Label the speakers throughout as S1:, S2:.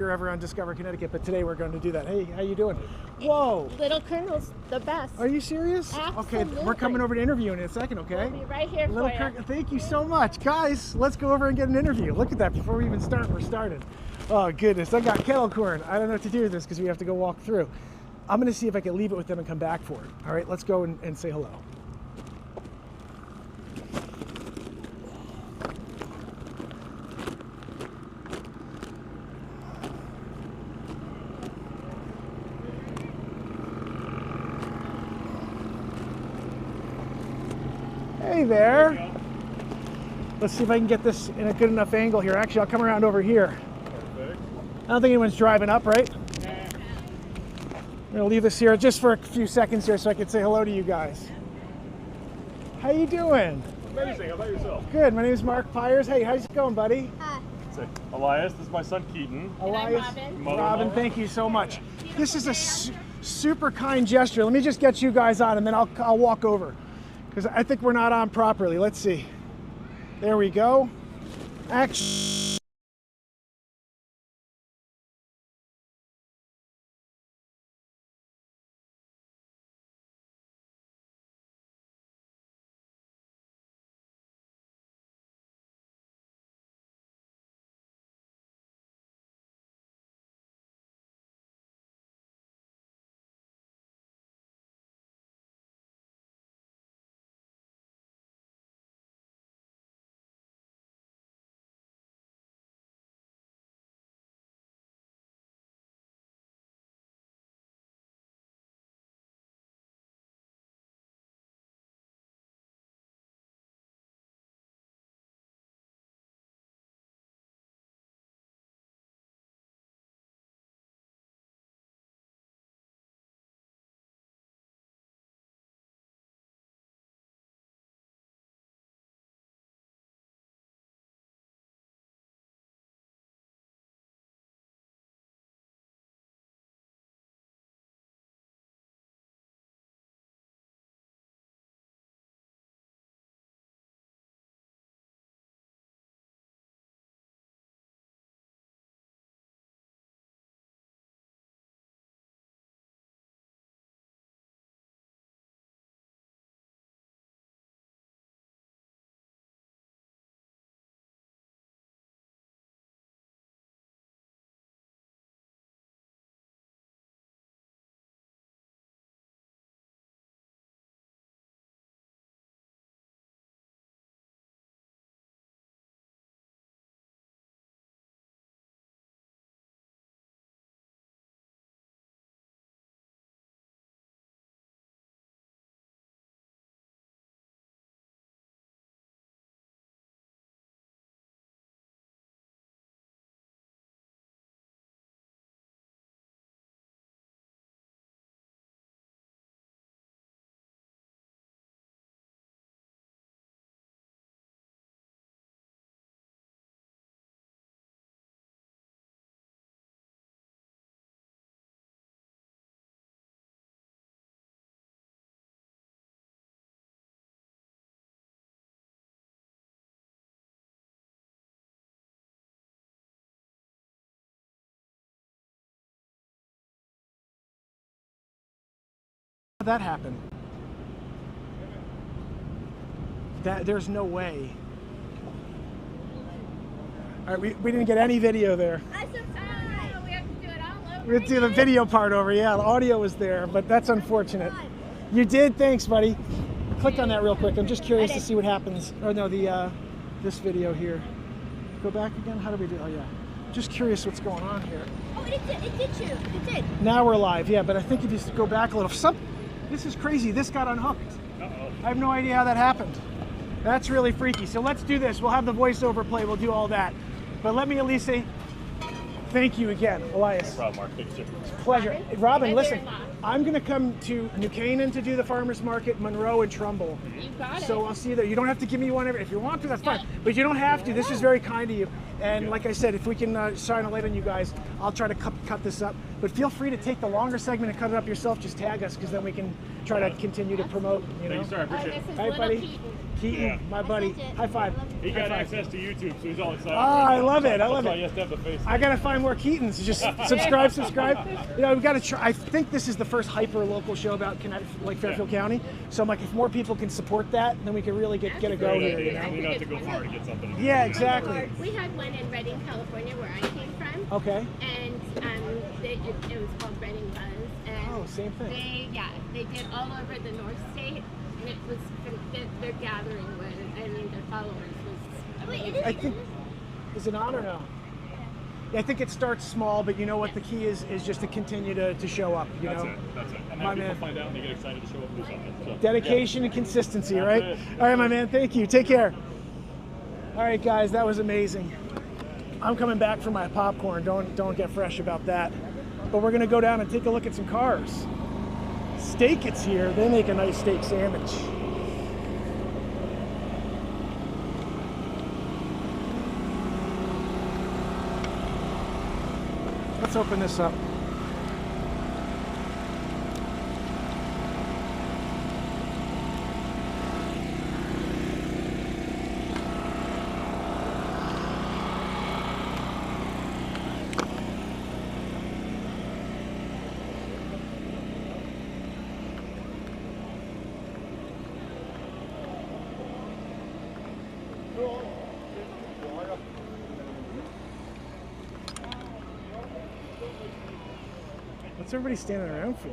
S1: You're ever on Discover Connecticut, but today we're going to do that. Hey, how you doing? Whoa!
S2: Little Colonel's the best.
S1: Are you serious?
S2: Absolutely.
S1: Okay, we're coming over to interview in a second, okay?
S2: We'll be right here
S1: Little
S2: for you.
S1: Thank you so much. Guys, let's go over and get an interview. Look at that, before we even start, we're started. Oh goodness, I got kettle corn. I don't know what to do with this because we have to go walk through. I'm going to see if I can leave it with them and come back for it. All right, let's go and say hello. Hey there. Let's see if I can get this in a good enough angle here. Actually, I'll come around over here.
S3: Perfect.
S1: I don't think anyone's driving up, right? I'm gonna leave this here just for a few seconds here so I can say hello to you guys. How you doing?
S3: Amazing. How about yourself?
S1: Good. My name is Mark Pyers. Hey, how's it going, buddy?
S2: Hi.
S3: Say, Elias, this is my son Keaton.
S1: Elias.
S2: Robin.
S1: Robin, thank you so much. This is a super kind gesture. Let me just get you guys on and then I'll walk over. Because I think we're not on properly. Let's see. There we go. Action. How did that happen? There's no way. All right, we didn't get any video there.
S2: I'm so sorry. We have to do it all over.
S1: We had to do the video part over. Yeah, the audio was there, but that's unfortunate. You did? Thanks, buddy. Click on that real quick. I'm just curious to see what happens. Oh no, this video here. Go back again. How do we do? Oh yeah. Just curious what's going on here.
S2: Oh, it did shoot. It did.
S1: Now we're live. Yeah, but I think if you just go back a little. This is crazy. This got unhooked.
S3: Uh-oh.
S1: I have no idea how that happened. That's really freaky. So let's do this. We'll have the voiceover play. We'll do all that. But let me at least say thank you again, Elias.
S3: No problem, Mark. Thank you.
S1: Pleasure. Robin, listen. I'm going to come to New Canaan to do the farmers market, Monroe and Trumbull.
S2: You got it.
S1: So I'll see you there. You don't have to give me one if you want to, that's fine. But you don't have to. This is very kind of you. And like I said, if we can shine a light on you guys, I'll try to cut this up. But feel free to take the longer segment and cut it up yourself. Just tag us, because then we can try to continue to promote. You know.
S3: Thank you, sir. I appreciate it.
S2: This is
S1: Hi,
S2: little
S1: buddy.
S2: Keaton.
S1: Keaton,
S3: Yeah.
S1: my buddy. High five.
S3: He
S1: High
S3: got
S1: five.
S3: access to YouTube, so he's all excited.
S1: Oh, I love it. I
S3: That's
S1: love
S3: why
S1: it.
S3: he has to have the face.
S1: I gotta find more Keatons. Just subscribe. You know, we gotta try. I think this is the first hyper local show about like Fairfield County. So I'm like, if more people can support that, then we can really get a go
S3: Great
S1: here.
S3: idea.
S1: You know?
S3: We don't have to go far to get something.
S1: Yeah, exactly.
S2: We had one in Redding, California, where I came from.
S1: Okay.
S2: And it was called Redding Buzz. And
S1: Oh, same thing.
S2: they did all over the North State. And it was, their gathering was, their followers was amazing.
S1: I think, is it on or no? Yeah, I think it starts small, but you know what the key is just to continue to show up. You
S3: That's
S1: know,
S3: it. That's it. And
S1: My
S3: then people
S1: man.
S3: find out and they get excited to show up and do something. So,
S1: dedication and consistency,
S3: That's
S1: right?
S3: it.
S1: All right, my man. Thank you. Take care. All right, guys, that was amazing. I'm coming back for my popcorn. Don't get fresh about that. But we're gonna go down and take a look at some cars. Steak It's here. They make a nice steak sandwich. Let's open this up. What's everybody standing around for?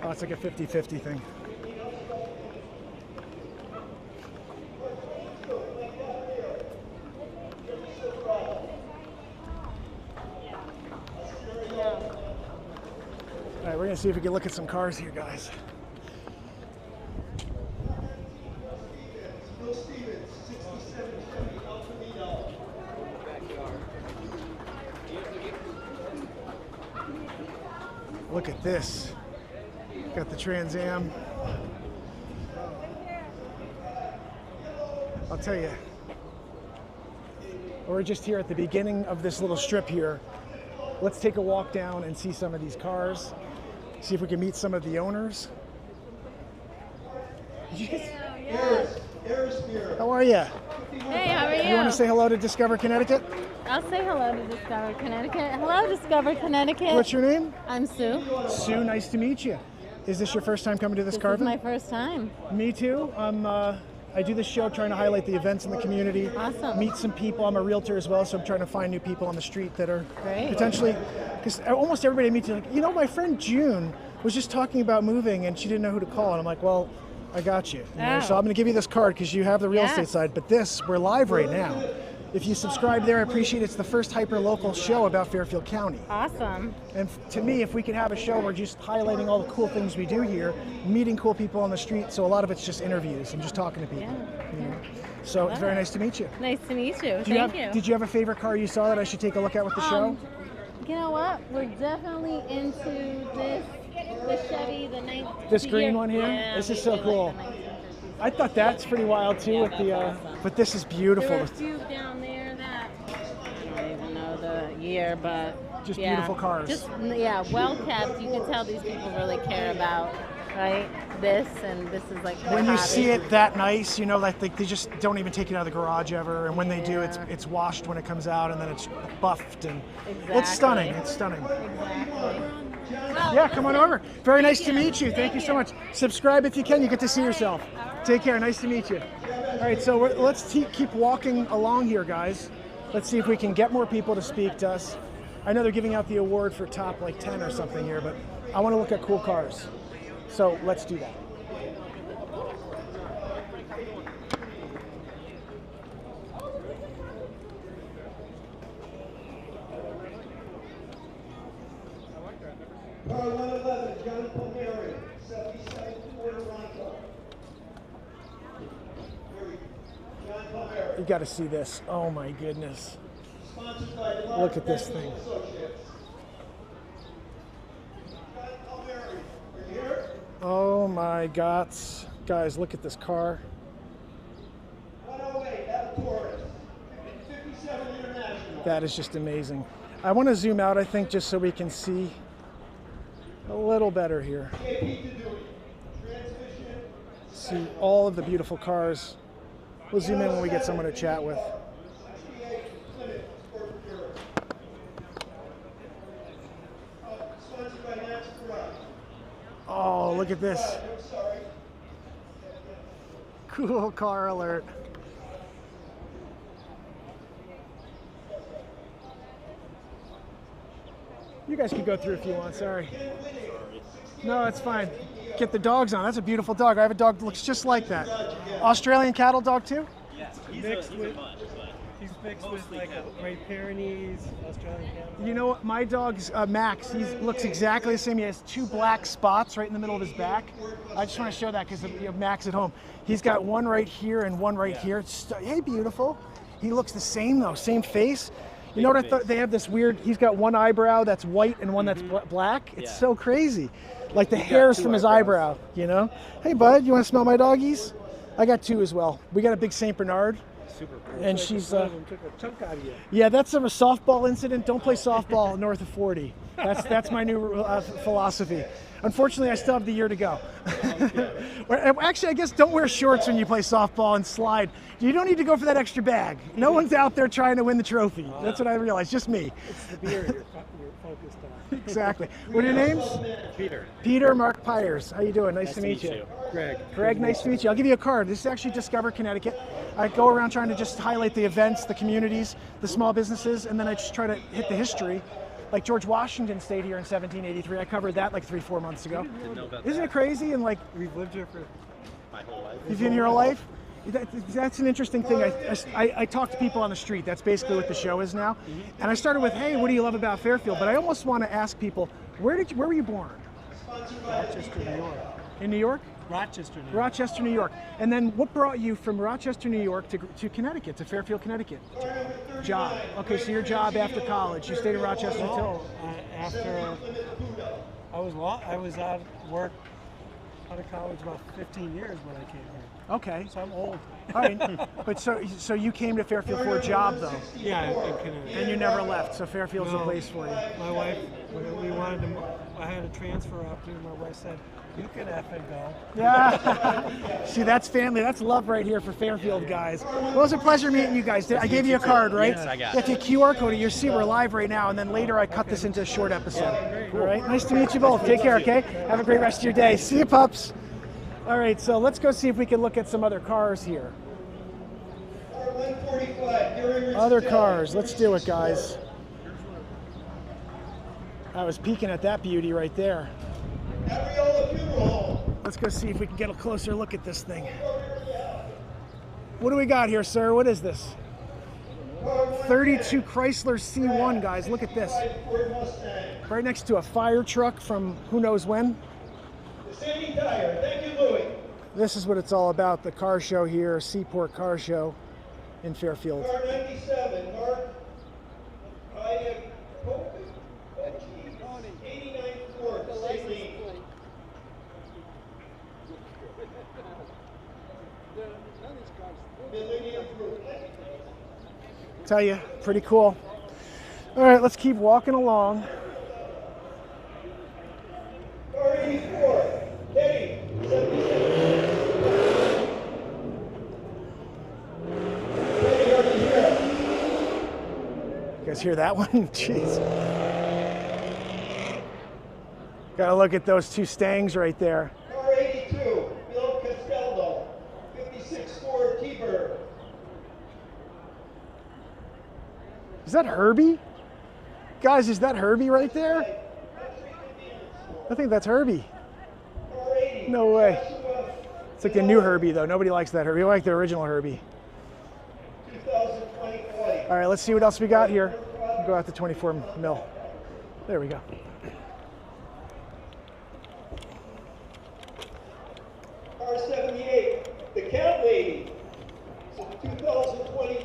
S1: Oh, it's like a 50-50 thing. All right, we're gonna see if we can look at some cars here, guys. Look at this. Got the Trans Am. I'll tell you, we're just here at the beginning of this little strip here. Let's take a walk down and see some of these cars. See if we can meet some of the owners. How are you?
S4: Hey, how are you?
S1: You want to say hello to Discover Connecticut?
S4: I'll say hello to Discover Connecticut. Hello, Discover Connecticut.
S1: What's your name?
S4: I'm Sue.
S1: Sue, nice to meet you. Is this your first time coming to this
S4: This
S1: car
S4: is my
S1: event?
S4: first time.
S1: Me too. I do this show trying to highlight the events in the community.
S4: Awesome.
S1: Meet some people. I'm a realtor as well, so I'm trying to find new people on the street that are
S4: Great.
S1: potentially, because almost everybody I meet, like, you know, my friend June was just talking about moving and she didn't know who to call. And I'm like, well, I got you. You know,
S4: Oh.
S1: so I'm going to give you this card because you have the real
S4: Yes.
S1: estate side. But we're live right now. If you subscribe there, I appreciate it. It's the first hyper-local show about Fairfield County.
S4: Awesome.
S1: And to me, if we could have a show where just highlighting all the cool things we do here, meeting cool people on the street, so a lot of it's just interviews and just talking to people.
S4: Yeah.
S1: You know? So it's very nice to meet you.
S4: Nice to meet you.
S1: Do you
S4: Thank
S1: have,
S4: you.
S1: Did you have a favorite car you saw that I should take a look at with the show?
S4: You know what? We're definitely into the Chevy, the 19.
S1: This green one here?
S4: Yeah,
S1: This is
S4: we
S1: so
S4: like
S1: cool.
S4: the 1950s.
S1: I thought that's pretty wild too with the,
S4: that's awesome.
S1: but this is beautiful.
S4: There are a few down there that I don't even know the year, but
S1: Just
S4: yeah,
S1: beautiful cars.
S4: Just well kept. You can tell these people really care about this, and this is like the
S1: When you
S4: hobby.
S1: see it that nice, you know, like they just don't even take it out of the garage ever. And when they do,
S4: Yeah.
S1: it's washed when it comes out, and then it's buffed, and
S4: Exactly.
S1: it's stunning. It's stunning.
S4: Exactly. Well,
S1: Yeah, come on over. Very nice to
S4: you.
S1: meet you. Thank you so much. Subscribe if you can. You get to see yourself. Take care. Nice to meet you. All right, so let's keep walking along here, guys. Let's see if we can get more people to speak to us. I know they're giving out the award for top like 10 or something here, but I want to look at cool cars. So let's do that.
S5: Car 111, John Palmieri, 77 Ford Bronco.
S1: You got to see this. Oh my goodness. Look at this thing. Oh my God. Guys, look at this car. That is just amazing. I want to zoom out, I think, just so we can see a little better here. See all of the beautiful cars. We'll zoom in when we get someone to chat with. Oh, look at this. Cool car alert. You guys can go through if you want, sorry. No, it's fine. Get the dogs on. That's a beautiful dog. I have a dog that looks just like that. Australian cattle dog too?
S5: Yes, he's mixed with like a Great Pyrenees, Australian cattle.
S1: You know what? My dog's Max. He looks exactly the same. He has 2 black spots right in the middle of his back. I just want to show that because you have Max at home. He's got one right here and one right here. Hey, beautiful. He looks the same though, same face. You know what I thought? They have this weird, he's got one eyebrow that's white and one that's black. It's so crazy. Like the hairs from his eyebrow, you know? Hey, bud, you want to smell my doggies? I got 2 as well. We got a big St. Bernard.
S5: Super cool.
S1: And she's,
S5: took a chunk out of you.
S1: yeah, that's a softball incident. Don't play softball north of 40. That's my new philosophy. Unfortunately, I still have the year to go. Actually, I guess don't wear shorts when you play softball and slide. You don't need to go for that extra bag. No one's out there trying to win the trophy. That's what I realized, just me.
S5: It's the beer you're focused on.
S1: Exactly. What are your names?
S5: Peter.
S1: Peter, Mark Pyers. How you doing? Nice to meet you.
S5: Greg.
S1: Greg, nice to meet you. I'll give you a card. This is actually Discover Connecticut. I go around trying to just highlight the events, the communities, the small businesses, and then I just try to hit the history. Like George Washington stayed here in 1783. I covered that like 3-4 months ago. Isn't it crazy? And like,
S5: We've lived here for
S3: My whole life.
S1: you've been here a life? That's an interesting thing. I talk to people on the street. That's basically what the show is now. And I started with, hey, what do you love about Fairfield? But I almost want to ask people, where were you born?
S5: Rochester, New York.
S1: In New York?
S5: Rochester, New York.
S1: Rochester, New York. And then what brought you from Rochester, New York to Connecticcut, to Fairfield, Connecticut? Job. Okay, so your job after college. You stayed in Rochester till?
S5: After I was out of work, out of college about 15 years when I came here.
S1: Okay.
S5: So I'm old.
S1: All right. But so you came to Fairfield for a job though?
S5: Yeah, in Connecticut.
S1: And you never left, so Fairfield's the place for you.
S5: My wife, we wanted to, I had to transfer up here. My wife said, you can effing go.
S1: Yeah. See, that's family. That's love right here for Fairfield guys. Well, it was a pleasure meeting you guys. I gave you a card, right?
S3: Yes, I got
S1: it. If you QR code it, you'll see we're live right now, and then later I cut this into a short episode. All right. Nice to meet you both. Take care, okay? Have a great rest of your day. See you, pups. All right, so let's go see if we can look at some other cars here. Other cars. Let's do it, guys. I was peeking at that beauty right there. Let's go see if we can get a closer look at this thing. What do we got here, sir? What is this? 32 Chrysler C1, guys. Look at this. Right next to a fire truck from who knows when. This is what it's all about, the car show here, Seaport Car Show in Fairfield.
S6: Car 97, Mark. I 89 Ford, Saline. Millennium Group.
S1: Tell you, pretty cool. All right, let's keep walking along.
S6: Car 84, Teddy, 77.
S1: You guys hear that one? Jeez. Gotta look at those 2 Stangs right there.
S6: Car 82, Bill Castaldo, 56 Ford T-Bird.
S1: Is that Herbie? Guys, is that Herbie right there? I think that's Herbie.
S6: Car 80,
S1: No way. It's like the new Herbie though. Nobody likes that Herbie. I like the original Herbie.
S6: 2020 Flight.
S1: All right, let's see what else we got here. Go out to 24 mil. There we go.
S6: Car 78, the Cat Lady. It's a 2020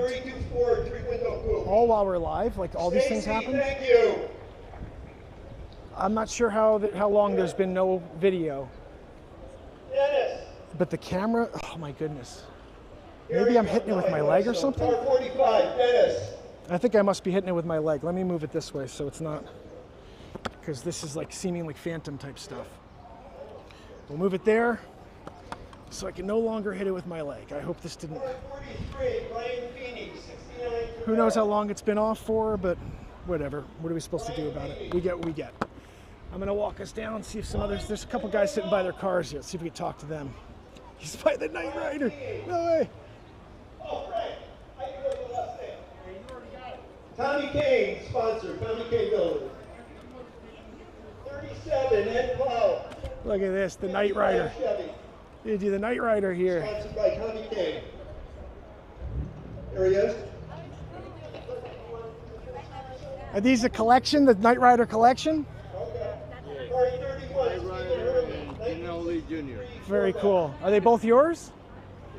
S6: 32 Ford, 3-window coupe.
S1: all while we're live, like all these things
S6: Stacy,
S1: happen.
S6: thank you.
S1: I'm not sure how long there's been no video,
S6: Dennis.
S1: but the camera, oh my goodness. Maybe I'm hitting it with my leg or something?
S6: Car 45, Dennis.
S1: I think I must be hitting it with my leg. Let me move it this way so it's not, because this is like seeming like phantom type stuff. We'll move it there so I can no longer hit it with my leg. I hope this didn't,
S6: Car 43, Brian Phoenix, 69.
S1: who knows how long it's been off for, but whatever. What are we supposed to do about it? We get what we get. I'm gonna walk us down, see if some others, there's a couple guys sitting by their cars here. See if we can talk to them. He's by the Knight Rider. No way.
S6: Oh, Frank, how you doing the last name? Tommy Kane, sponsor, Tommy Kane Builders. 37, Ed Powell.
S1: Look at this, the Knight Rider.
S6: Chevy,
S1: You do the Knight Rider here.
S6: sponsored by Tommy Kane. There he is.
S1: Are these a collection, the Knight Rider collection?
S6: Okay. Car 31, Stephen Herman.
S1: Very cool. Are they both yours?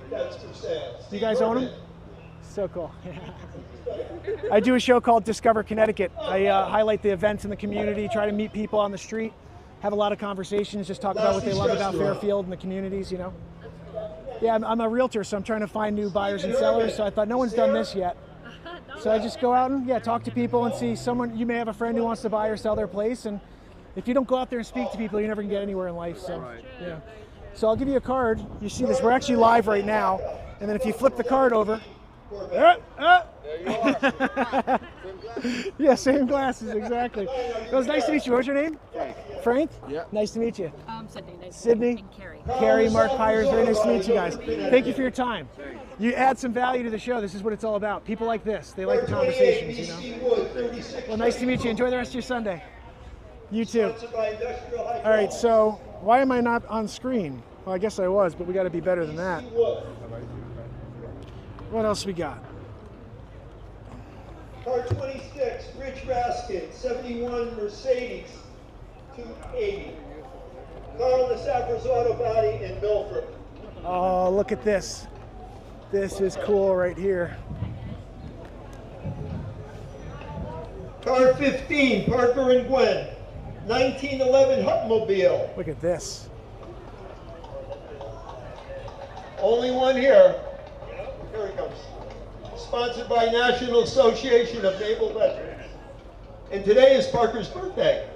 S6: That's for sale.
S1: You guys own them? So cool. I do a show called Discover Connecticut. I highlight the events in the community, try to meet people on the street, have a lot of conversations, just talk about what they love about Fairfield and the communities, you know. Yeah, I'm a realtor, so I'm trying to find new buyers and sellers, so I thought no one's done this yet. So I just go out and talk to people and see someone, you may have a friend who wants to buy or sell their place, and if you don't go out there and speak to people, you're never gonna get anywhere in life, so yeah. So I'll give you a card. You see this, we're actually live right now, and then if you flip the card over, yeah, same glasses, exactly. It was nice to meet you. What was your name? Frank. Frank? Yeah. Nice to meet you.
S7: Sydney. Nice
S1: Sydney?
S7: And Carrie.
S1: Carrie, Mark Pyers, very nice to meet you guys. Thank you for your time. You add some value to the show. This is what it's all about. People like this, they like the conversations, you know. Well, nice to meet you. Enjoy the rest of your Sunday. You too. All right, so why am I not on screen? Well, I guess I was, but we got to be better than that. What else we got?
S6: Car 26, Rich Raskin, 71 Mercedes 280. Carl Nassafra's Auto Body in Milford.
S1: Oh, look at this. This is cool right here.
S6: Car 15, Parker and Gwen, 1911 Hutmobile.
S1: Look at this.
S6: Only one here. Here he comes. Sponsored by National Association of Naval Veterans. And today is Parker's birthday.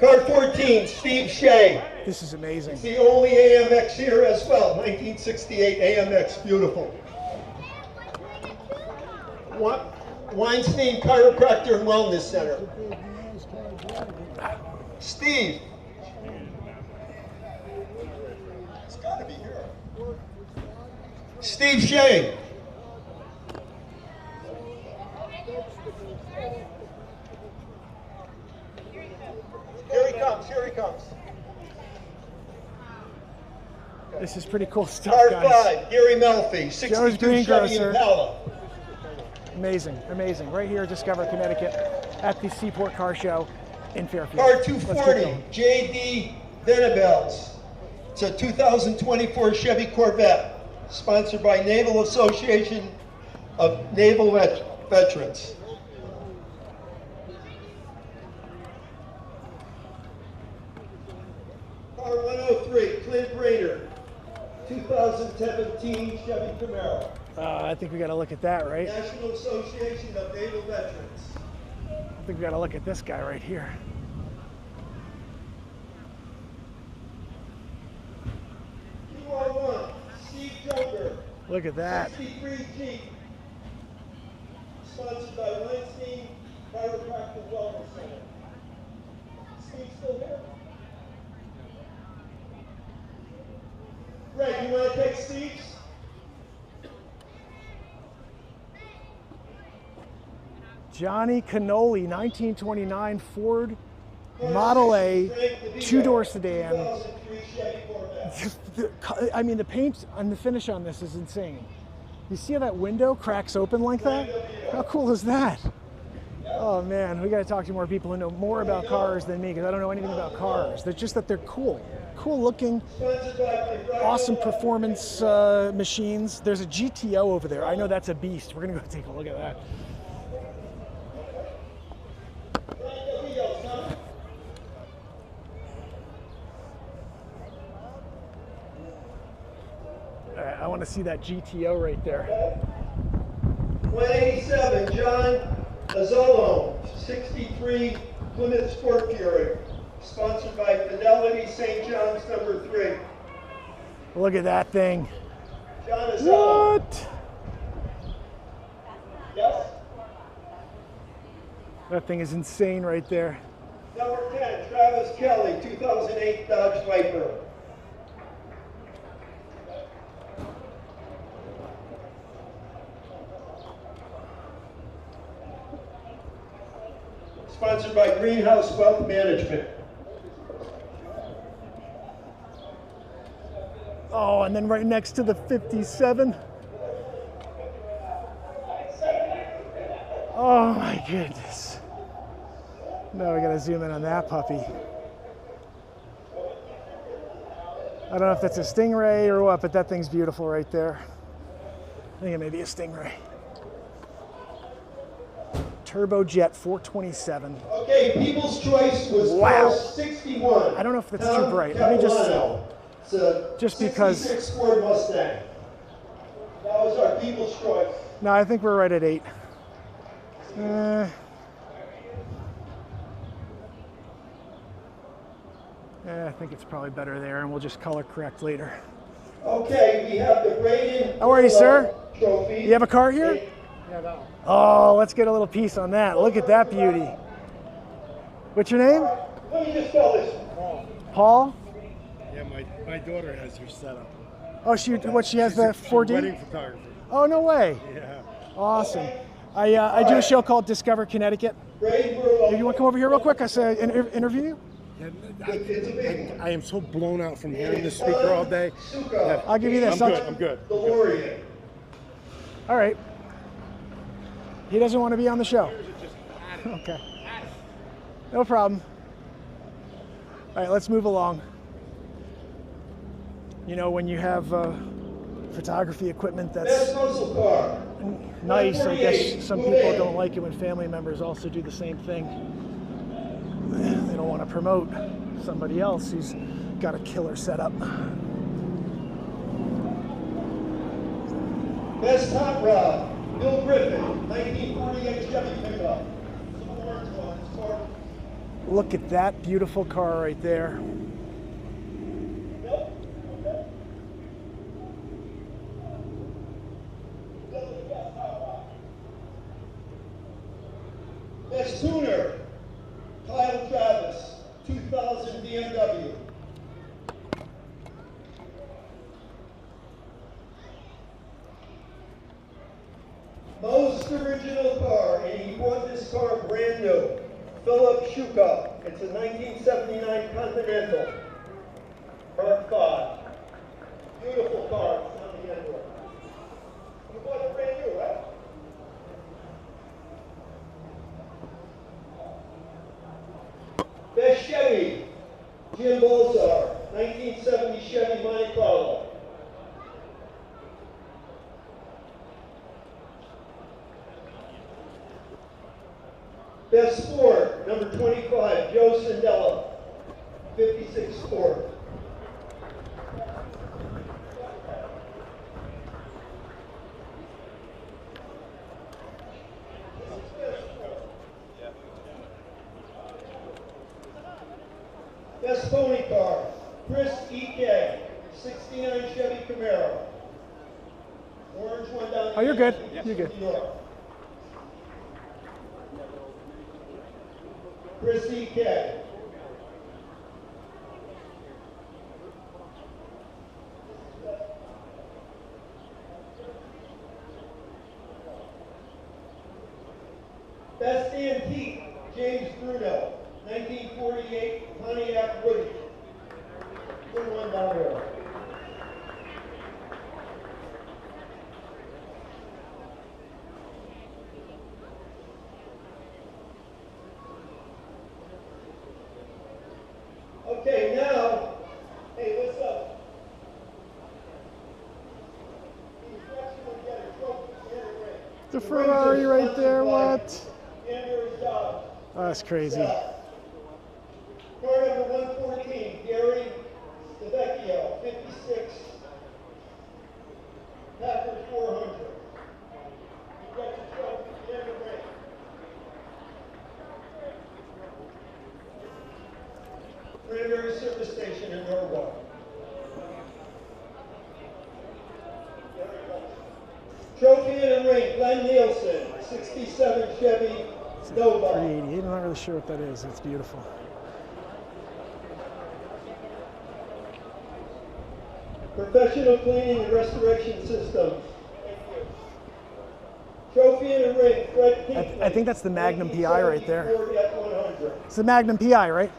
S6: Car 14, Steve Shea.
S1: This is amazing.
S6: It's the only AMX here as well. 1968 AMX, beautiful. Weinstein Chiropractor and Wellness Center. Steve. It's got to be here. Steve Shea. Here he comes, here he comes.
S1: This is pretty cool stuff,
S6: Car
S1: guys.
S6: 5, Gary Melfi,
S1: Joe's
S6: 62
S1: Greengrocer.
S6: Chevy Impala.
S1: Amazing, amazing. Right here at Discover Connecticut at the Seaport Car Show in Fairfield.
S6: Car
S1: Let's keep
S6: 240,
S1: going.
S6: J.D. Venabels. It's a 2024 Chevy Corvette, sponsored by Naval Association of Naval Veterans. Car 103, Clint Brainerd, 2017 Chevy Camaro.
S1: I think we got to look at that, right?
S6: National Association of Naval Veterans.
S1: I think we got to look at this guy right here.
S6: QR1, Steve Junker.
S1: Look at that.
S6: 63 Jeep. Sponsored by Weinstein Chiropractic Wellness Center. Steve still here? Greg, you want to take Steve's?
S1: Johnny Cannoli, 1929 Ford Model A, two-door sedan.
S6: 2003 Chevy Corvette.
S1: I mean, the paint and the finish on this is insane. You see how that window cracks open like that? How cool is that? Oh, Oh man, we got to talk to more people who know more about cars than me because I don't know anything about cars. They're just that they're cool looking, awesome performance machines. There's a GTO over there. I know that's a beast. We're gonna go take a look at that. All right, I want to see that GTO right there.
S6: 187, John Azzolo, 63 Plymouth Sport Fury, sponsored by Fidelity St. John's number 3.
S1: Look at that thing.
S6: John Azzolo.
S1: What?
S6: Yes?
S1: That thing is insane right there.
S6: Number 10, Travis Kelly, 2008 Dodge Viper. Sponsored by Greenhouse Wealth Management.
S1: Oh, and then right next to the 57. Oh my goodness. Now we gotta zoom in on that puppy. I don't know if that's a Stingray or what, but that thing's beautiful right there. I think it may be a Stingray. Turbojet 427.
S6: Okay, People's Choice was
S1: Wow.
S6: 61.
S1: I don't know if that's too bright. Let me just because.
S6: 66 Ford Mustang. That was our People's Choice.
S1: No, I think we're right at 8. I think it's probably better there, and we'll just color correct later.
S6: Okay, we have the Braden.
S1: How are you, sir?
S6: Trophy.
S1: You have a car here?
S5: Yeah, no.
S1: Oh, let's get a little piece on that. Look at that beauty. What's your name?
S6: Let me just spell this.
S1: Paul?
S7: Yeah, my daughter has her setup.
S1: Oh, she has the
S7: She's a
S1: 4D?
S7: wedding photographer.
S1: Oh, no way.
S7: Yeah.
S1: Awesome. I do a show called Discover Connecticut.
S6: Braden Burlow.
S1: You want to come over here real quick? I said interview you?
S7: Yeah,
S6: It's a big one.
S7: I am so blown out from hearing this speaker all day. that-
S1: I'll give you this.
S7: I'm good.
S6: DeLorean.
S1: All right. He doesn't want to be on the show. Okay. No problem. All right, let's move along. You know, when you have photography equipment
S6: Best
S1: that's
S6: muscle car.
S1: nice, I guess some people don't like it when family members also do the same thing. They don't want to promote somebody else who's got a killer setup.
S6: Best hot rod. Bill Griffin, 1948 Chevy pickup.
S1: Look at that beautiful car right there.
S6: Best tuner. Kyle Travis, 2000 BMW. Most original car, and he bought this car brand new. Philip Shuka. It's a 1979 Continental. Mark 5. Beautiful car. It's on the end of it. You bought it brand new, right? Best Chevy. Jim Bolzar. 1970 Chevy Monte Carlo. Best Sport, number 25, Joe Sandella, 56 Sport. Best Pony Car, Chris E.K., 69 Chevy Camaro. Orange one down.
S1: Oh, you're good. You're good.
S6: New York. Chris E.K. Best Antique, James Bruno, 1948 Pontiac Woody. Good one down there.
S1: a Ferrari right there. What?
S6: Andrew Dodge.
S1: Oh, that's crazy.
S6: Car number 114, Gary Stavecchio, 56, Packard 400. You got your trophy, get it ready. Cranberry Service Station in Norwalk. Trophy in the ring, Glenn Nielsen, 67 Chevy Nova.
S1: 388. I'm not really sure what that is. It's beautiful.
S6: Professional Cleaning and Restoration Systems. Trophy in the ring, Fred Pinkley.
S1: I think that's the Magnum PI right there.
S6: Ford F100.
S1: It's the Magnum PI, right?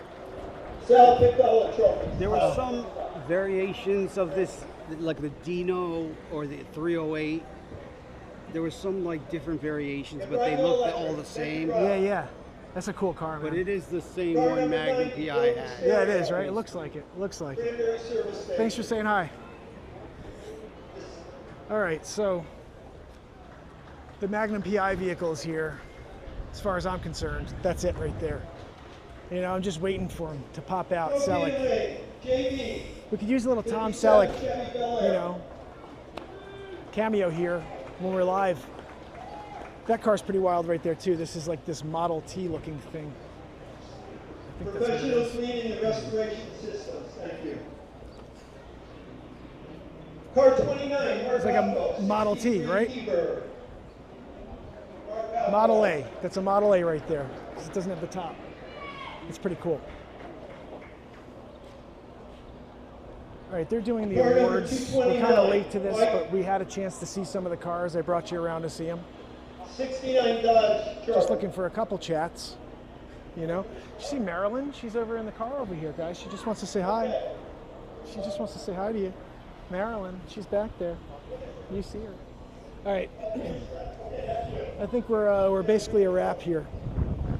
S6: Sal Piccola Trophy.
S8: There were some variations of this, like the Dino or the 308. There were some like different variations, but they looked all the same.
S1: Yeah, yeah. That's a cool car, man.
S8: But it is the same one Magnum PI had.
S1: Yeah, it is, right? It looks like it. Looks like it.
S6: Cranberry Service Station.
S1: Thanks for saying hi. All right, so the Magnum PI vehicle is here. As far as I'm concerned, that's it right there. You know, I'm just waiting for him to pop out,
S6: Trophy in
S1: Selleck.
S6: the ring, JB.
S1: We could use a little Tom Selleck,
S6: Chevy Bel
S1: you
S6: Air.
S1: know, cameo here when we're live. That car's pretty wild right there too. This is like this Model T looking thing. I think that's what it
S6: Professional
S1: is.
S6: Cleaning and Restoration Systems. Thank you. Car 29,
S1: It's like a Model T, right? Model A. That's a Model A right there, because it doesn't have the top. It's pretty cool. All right, they're doing the
S6: Car number
S1: awards. We're kind
S6: 229.
S1: of late to this,
S6: Mike.
S1: but we had a chance to see some of the cars. I brought you around to see them.
S6: 69 Dodge truck.
S1: Just looking for a couple chats, you know. You see Marilyn? She's over in the car over here, guys. She just wants to say hi. She just wants to say hi to you. Marilyn, she's back there. You see her. All right. I think we're basically a wrap here.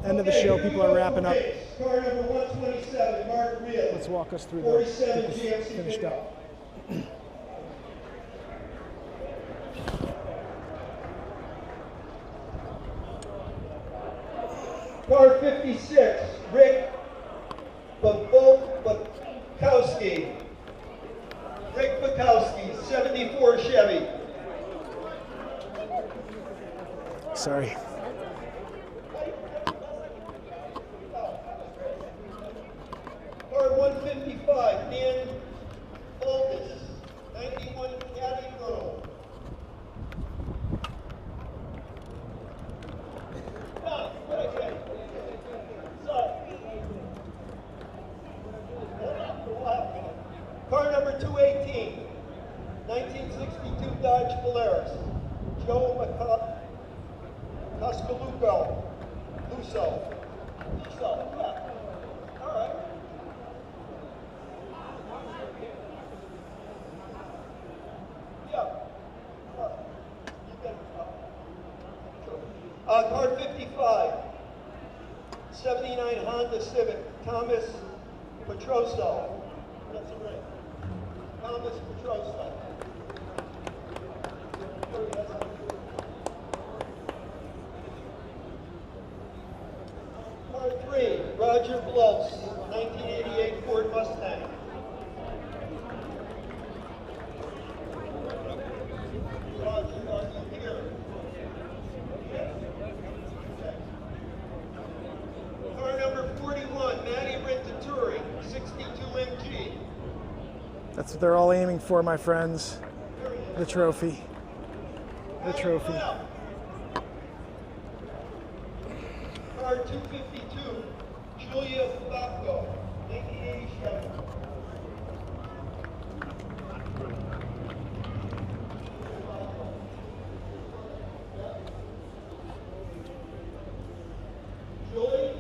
S1: End of the show. People are wrapping up.
S6: Car number 127, Mark Real.
S1: Let's walk us through the
S6: 47
S1: get this
S6: GMC
S1: finished
S6: pickup.
S1: up.
S6: Car 56, Rick Bukowski. Rick Bukowski, 74 Chevy.
S1: Sorry.
S6: Car 155, Dan Aldis, 91 Caddy Grove. Car number 218, 1962 Dodge Polaris, Joe Coscaluco, Luso, yeah. All right. Yeah. Car 55, 79 Honda Civic, Thomas Petroso. That's right. Thomas Petroso. Car 3, Roger Blows, 1988 Ford Mustang. Roger, here. Car number 41, Matty Rentaturi, 62 MG.
S1: That's what they're all aiming for, my friends. The trophy. The trophy.
S6: Car 252, Julia Babco, 1987. Julie?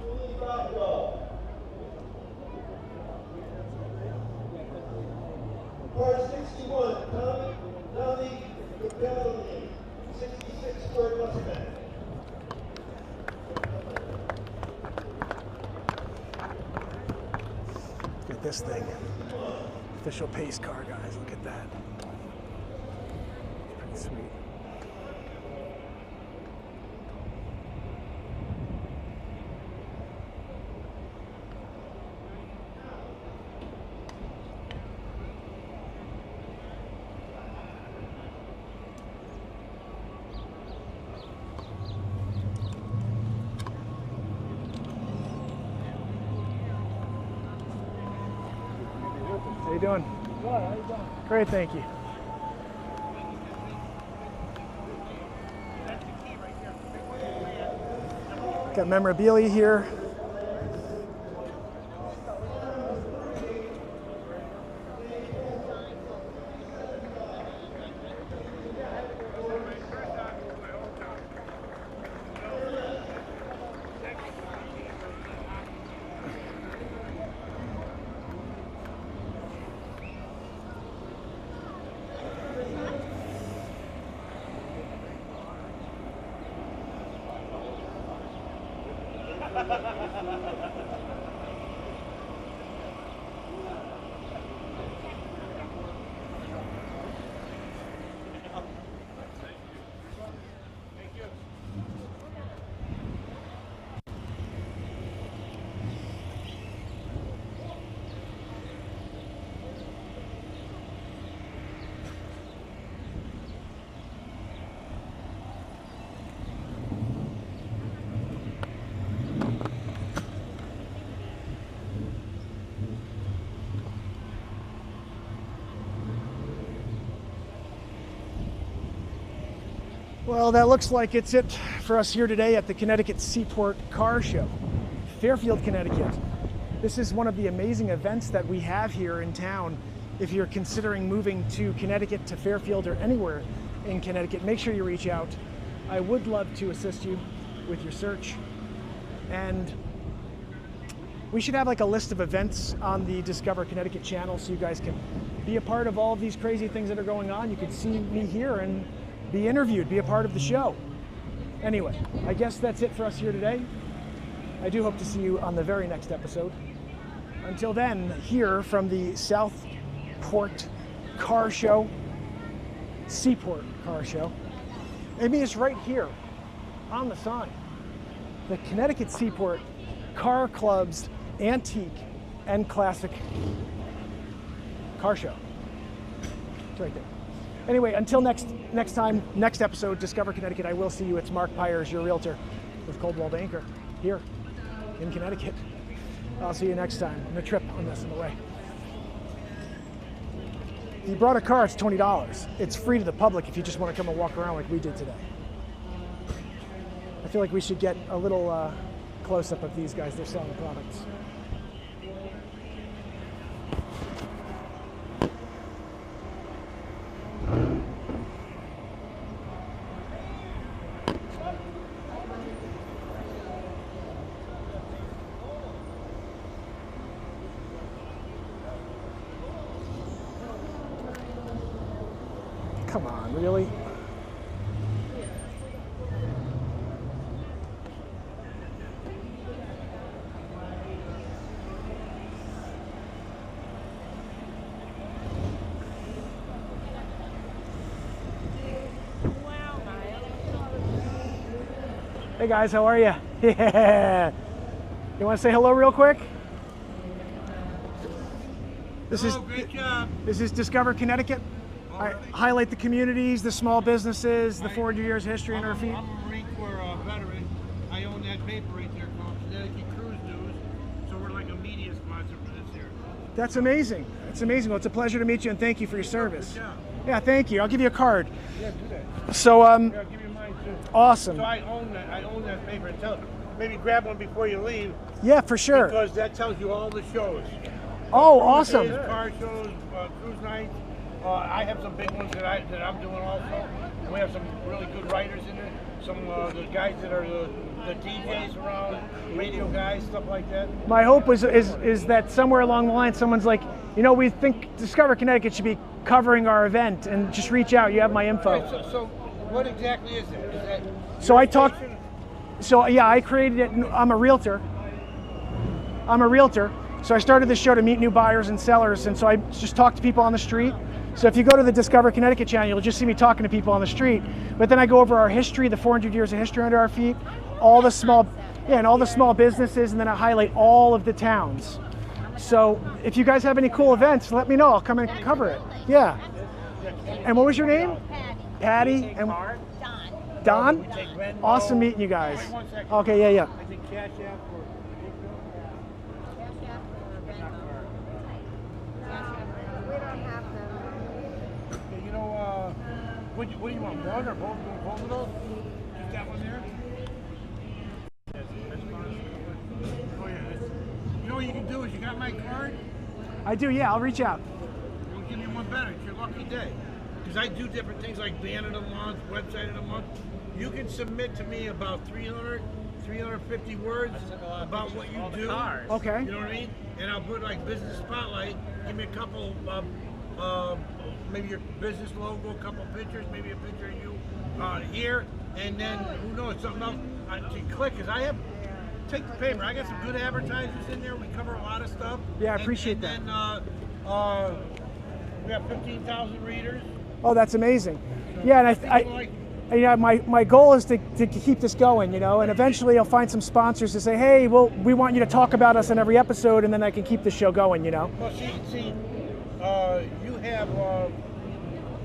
S6: Julie Babco. Car 61, Tommy Capelli, 66 Ford Mustang.
S1: Get this thing. official pace car, guys. Look at that. Pretty sweet. How you doing? Good. How you doing? Great, thank you. Got memorabilia here. Well, that looks like it's it for us here today at the Connecticut Seaport Car Show, Fairfield, Connecticut. This is one of the amazing events that we have here in town. If you're considering moving to Connecticut, to Fairfield, or anywhere in Connecticut, make sure you reach out. I would love to assist you with your search. And we should have like a list of events on the Discover Connecticut channel so you guys can be a part of all of these crazy things that are going on. You can see me here and be interviewed, be a part of the show. Anyway, I guess that's it for us here today. I do hope to see you on the very next episode. Until then, here from the Southport Car Show, Seaport Car Show. I mean, it's right here on the sign. The Connecticut Seaport Car Club's Antique and Classic Car Show. It's right there. Anyway, until next time, next episode, Discover Connecticut, I will see you. It's Mark Pyers, your realtor with Coldwell Banker here in Connecticut. I'll see you next time. And a trip on this on the way. If you brought a car, it's $20. It's free to the public if you just want to come and walk around like we did today. I feel like we should get a little close-up of these guys. They're selling products. Come on, really? Hey guys, how are you? Yeah. You want to say hello real quick?
S5: Great job.
S1: This is Discover Connecticut. I highlight the communities, the small businesses, the 400 years history in our feet.
S5: I'm a Marine Corps veteran. I own that paper right there called Connecticut Cruise News. So we're like a media sponsor for this here.
S1: That's amazing. That's amazing. Well, it's a pleasure to meet you and thank you for your service.
S5: Good job.
S1: Yeah, thank you. I'll give you a card.
S5: Yeah, do that.
S1: So,
S5: Yeah, I'll give you mine too.
S1: awesome.
S5: So I own that paper. Maybe grab one before you leave.
S1: Yeah, for sure.
S5: Because that tells you all the shows.
S1: Oh,
S5: Cruise
S1: awesome.
S5: days, car shows, cruise nights. I have some big ones that I'm doing also. And we have some really good writers in there. Some the guys that are the DJs around, radio guys, stuff like that.
S1: My hope is that somewhere along the line, someone's like, you know, we think Discover Connecticut should be covering our event, and just reach out. You have my info.
S5: Right, so what exactly is that? Is that
S1: So
S5: your
S1: I talked.
S5: station?
S1: So yeah, I created it. I'm a realtor. So I started this show to meet new buyers and sellers, and so I just talk to people on the street. So if you go to the Discover Connecticut channel, you'll just see me talking to people on the street. But then I go over our history, the 400 years of history under our feet, all the small businesses, and then I highlight all of the towns. So if you guys have any cool events, let me know. I'll come and cover it. Yeah. And what was your name? Patty. And Don? Awesome meeting you guys. Okay, yeah.
S5: I think Cash App or you know, what do you want? One or both of those? Just that one there? Oh yeah. You know what you can do is you got my card.
S1: I do, yeah. I'll reach out.
S5: We'll give you one better. It's your lucky day. Because I do different things like band of the month, website of the month. You can submit to me about 350 words about what you do.
S1: Okay.
S5: You know what I mean? And I'll put like business spotlight. Give me a couple, maybe your business logo, a couple pictures, maybe a picture of you here, and then who knows, something else to click. Because I have, take the paper. I got some good advertisers in there. We cover a lot of stuff.
S1: Yeah, I appreciate that.
S5: And we have 15,000 readers.
S1: Oh, that's amazing. Yeah, and my goal is to keep this going, you know, and eventually I'll find some sponsors to say, hey, well, we want you to talk about us in every episode, and then I can keep the show going, you know.
S5: Well, see, you have,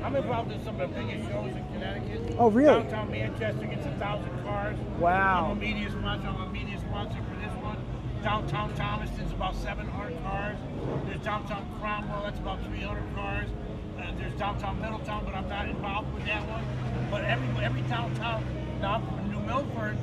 S5: I'm involved in some of the biggest shows in Connecticut.
S1: Oh, really?
S5: Downtown Manchester gets 1,000 cars.
S1: Wow.
S5: I'm a media sponsor for this one. Downtown Thomaston's about 700 cars. There's downtown Cromwell, that's about 300 cars. There's downtown Middletown, but I'm not involved with that one. But every downtown, now New Milford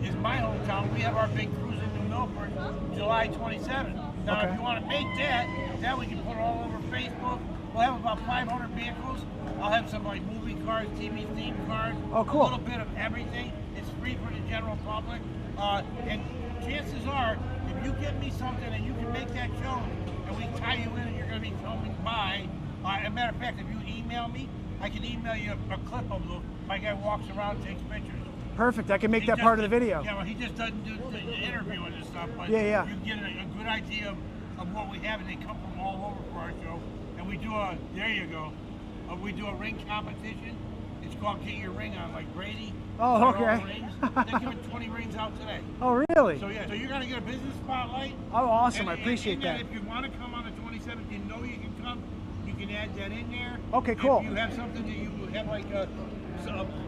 S5: is my hometown. We have our big cruise in New Milford, July 27th. Now, if you want to make that we can put all over Facebook. We'll have about 500 vehicles. I'll have some like movie cars, TV themed cars.
S1: Oh, cool.
S5: A little bit of everything. It's free for the general public. And chances are, if you get me something and you can make that show, and we tie you in and you're going to be filming by, as a matter of fact, if you email me, I can email you a clip of my guy walks around and takes pictures.
S1: Perfect. I can make that part of the video.
S5: Yeah, well, he just doesn't do the interviewing and stuff, but
S1: yeah.
S5: you get a good idea of what we have, and they come from all over for our show. And we do we do a ring competition. It's called Get Your Ring On, like Brady.
S1: Oh, okay.
S5: They're giving 20 rings out today.
S1: Oh, really?
S5: So yeah, so you're gonna get a business spotlight.
S1: Oh, awesome. I
S5: And
S1: appreciate that.
S5: If you want to come on the 27th, you know you can come. You can add that in there.
S1: Okay, cool.
S5: If you have something that you have like a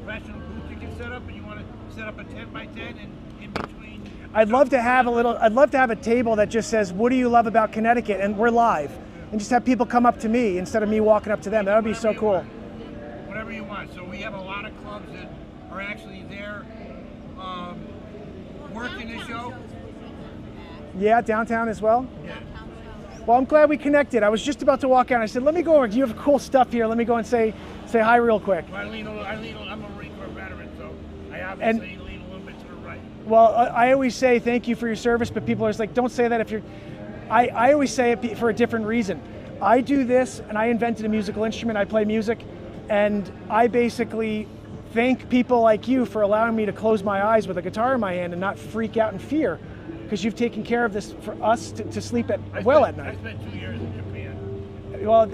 S5: professional booth you can set up, and you want to set up a 10 by 10 and in between.
S1: I'd love to have a table that just says, what do you love about Connecticut? And we're live. And just have people come up to me instead of me walking up to them. That would be so cool.
S5: Whatever you want. So we have a lot of clubs that are actually there working the show.
S1: Yeah, downtown as well?
S5: Yeah.
S1: Well, I'm glad we connected. I was just about to walk out. I said, let me go over. You have cool stuff here. Let me go and say hi real quick.
S5: Well, I'm a Marine Corps veteran, so I obviously lean a little bit to the right.
S1: Well, I always say thank you for your service, but people are just like, don't say that if you're... I always say it for a different reason. I do this, and I invented a musical instrument. I play music, and I basically thank people like you for allowing me to close my eyes with a guitar in my hand and not freak out in fear, because you've taken care of this for us to sleep at night.
S5: I spent 2 years in Japan.
S1: Well,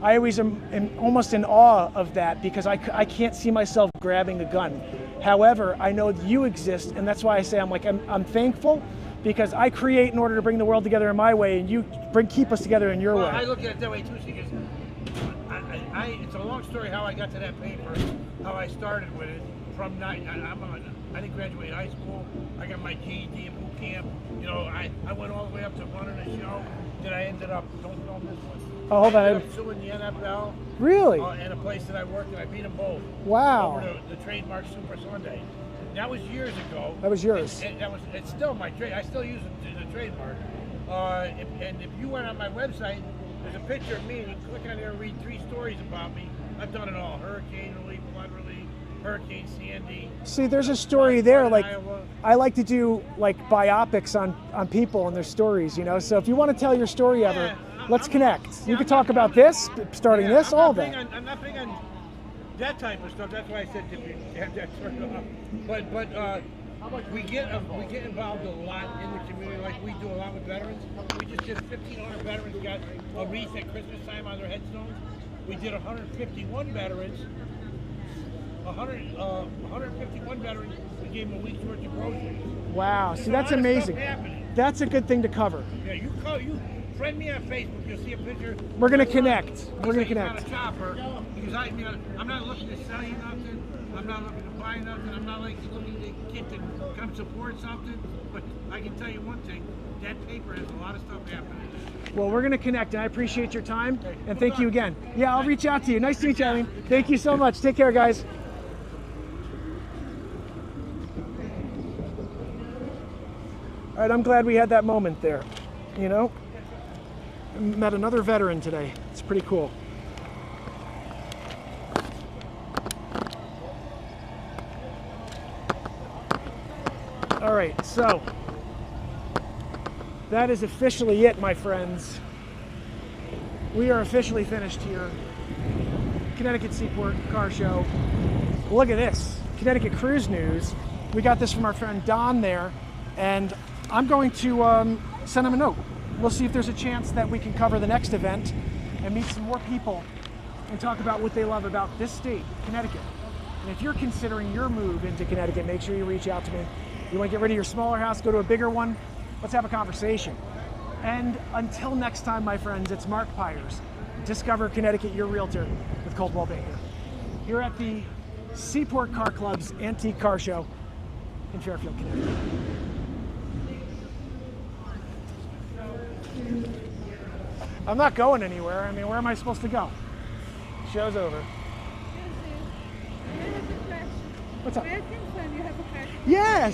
S1: I always am almost in awe of that, because I can't see myself grabbing a gun. However, I know you exist, and that's why I say I'm thankful, because I create in order to bring the world together in my way, and you keep us together in your way.
S5: I look at it that way too, because it's a long story how I got to that paper, how I started with it. I didn't graduate high school. I got my GED in boot camp. You know, I went all the way up to running a show. Then I ended up, don't film this one.
S1: Oh, hold on.
S5: I ended up suing the NFL.
S1: Really?
S5: And a place that I worked, and I beat them both.
S1: Wow.
S5: Over the trademark Super Sunday. That was years ago.
S1: That was yours.
S5: It's still my trade. I still use the trademark. And if you went on my website, there's a picture of me, and you click on there and read 3 stories about me. I've done it all: hurricane relief, flood relief, Hurricane Sandy.
S1: See, there's a story there. Like,
S5: Iowa.
S1: I like to do like biopics on people and their stories, you know. So if you want to tell your story ever, let's connect. You could talk about this, starting this, all that.
S5: I'm not big on that type of stuff. That's why I said to have that turned off. But we get involved a lot in the community, like we do a lot with veterans. We just did 1,500 veterans got a wreath at Christmas time on their headstones. We did 151 veterans. 151 veterans. We gave them a week's worth of groceries.
S1: Wow,
S5: There's
S1: see,
S5: a
S1: that's
S5: lot of stuff
S1: amazing.
S5: happening.
S1: That's a good thing to cover.
S5: Yeah, you friend me on Facebook. You'll see a picture.
S1: We're gonna
S5: My son,
S1: connect.
S5: he's
S1: We're gonna
S5: like, he's
S1: connect.
S5: on a chopper because I'm not looking to sell you nothing. I'm not looking to buy nothing. I'm not like looking to get to come support something. But I can tell you one thing: that paper has a lot of stuff happening.
S1: Well, we're gonna connect, and I appreciate your time, and thank you again. Yeah, I'll reach out to you. Nice to meet you, Eileen. Thank you so much. Take care, guys. All right, I'm glad we had that moment there. You know, met another veteran today. It's pretty cool. All right, so that is officially it, my friends. We are officially finished here. Connecticut Seaport Car Show. Look at this, Connecticut Cruise News. We got this from our friend Don there, and I'm going to send him a note. We'll see if there's a chance that we can cover the next event and meet some more people and talk about what they love about this state, Connecticut. And if you're considering your move into Connecticut, make sure you reach out to me. You want to get rid of your smaller house, go to a bigger one? Let's have a conversation. And until next time, my friends, it's Mark Pyers, Discover Connecticut, your realtor with Coldwell Banker, here at the Seaport Car Club's Antique Car Show in Fairfield, Connecticut. I'm not going anywhere. I mean, where am I supposed to go? Show's over. What's up? Yes.